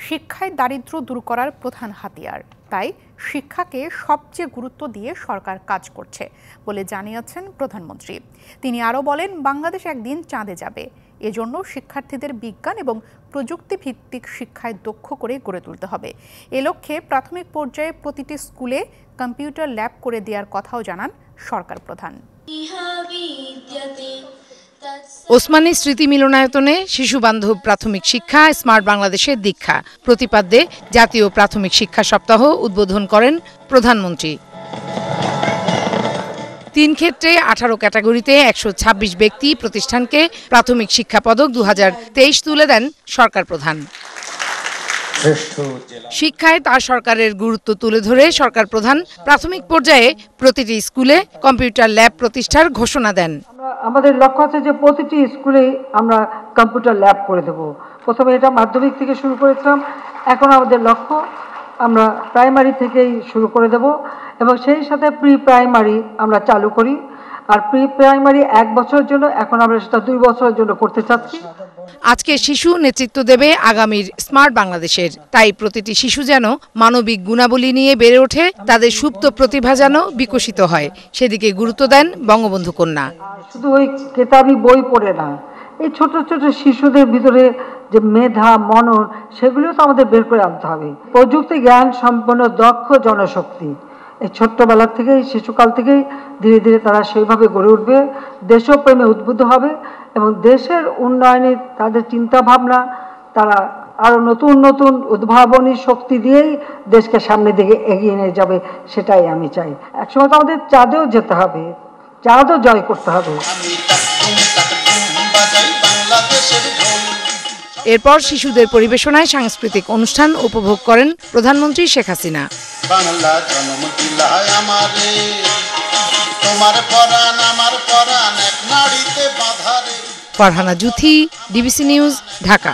শিক্ষায় দারিদ্র্য দূর করার প্রধান হাতিয়ার, তাই শিক্ষাকে সবচেয়ে গুরুত্ব দিয়ে সরকার কাজ করছে বলে জানিয়েছেন প্রধানমন্ত্রী। তিনি আরও বলেন, বাংলাদেশ একদিন চাঁদে যাবে, এজন্য শিক্ষার্থীদের বিজ্ঞান এবং প্রযুক্তি ভিত্তিক শিক্ষায় দক্ষ করে গড়ে তুলতে হবে। এ লক্ষ্যে প্রাথমিক পর্যায়ে প্রতিটি স্কুলে কম্পিউটার ল্যাব করে দেওয়ার কথাও জানান সরকার প্রধান। ওসমানী স্মৃতি মিলনায়তনে শিশু বান্ধব প্রাথমিক শিক্ষা স্মার্ট বাংলাদেশের দীক্ষা প্রতিপাদ্যে জাতীয় প্রাথমিক শিক্ষা সপ্তাহ উদ্বোধন করেন প্রধানমন্ত্রী। 3 ক্ষেত্রে 18 ক্যাটাগরিতে 126 ব্যক্তি প্রতিষ্ঠানকে প্রাথমিক শিক্ষা পদক 2023 তুলে দেন সরকার প্রধান। শিক্ষায় তার সরকারের গুরুত্ব তুলে ধরে সরকার প্রধান প্রাথমিক পর্যায়ে প্রতিটি স্কুলে কম্পিউটার ল্যাব প্রতিষ্ঠার ঘোষণা দেন। আমাদের লক্ষ্য আছে যে প্রতিটি স্কুলে আমরা কম্পিউটার ল্যাব করে দেব। প্রথমে এটা মাধ্যমিক থেকে শুরু করেছিলাম, এখন আমাদের লক্ষ্য আমরা প্রাইমারি থেকেই শুরু করে দেব এবং সেই সাথে প্রি প্রাইমারি আমরা চালু করি। আর প্রি প্রাইমারি 1 বছরের জন্য, এখন আমরা সেটা 2 বছরের জন্য করতে চাচ্ছি। আজকে শিশু নেতৃত্ব দেবে আগামীর স্মার্ট বাংলাদেশের, তাই প্রতিটি শিশু যেন মানবিক গুণাবলী নিয়ে বেড়ে ওঠে, তাদের সুপ্ত প্রতিভা যেন বিকশিত হয়, সেদিকে গুরুত্ব দেন বঙ্গবন্ধু কন্যা। শুধু ওই কেতাবি বই পড়ে না, এই ছোট ছোট শিশুদের ভিতরে যে মেধা মনন, সেগুলিও তো আমাদের বের করে আনতে হবে। প্রযুক্তি জ্ঞান সম্পন্ন দক্ষ জনশক্তি এই ছোট্টবেলা থেকেই, শিশুকাল থেকেই ধীরে ধীরে তারা সেইভাবে গড়ে উঠবে, দেশপ্রেমে উদ্বুদ্ধ হবে এবং দেশের উন্নয়নে তাদের চিন্তা ভাবনা, তারা আরো নতুন নতুন উদ্ভাবনী শক্তি দিয়েই দেশকে সামনের দিকে এগিয়ে নিয়ে যাবে, সেটাই আমি চাই। একসময় তো আমাদের চাঁদেও যেতে হবে, চাঁদও জয় করতে হবে। এরপর শিশুদের পরিবেশনায় সাংস্কৃতিক অনুষ্ঠান উপভোগ করেন প্রধানমন্ত্রী শেখ হাসিনা। Farhana Juthi, DBC news, Dhaka.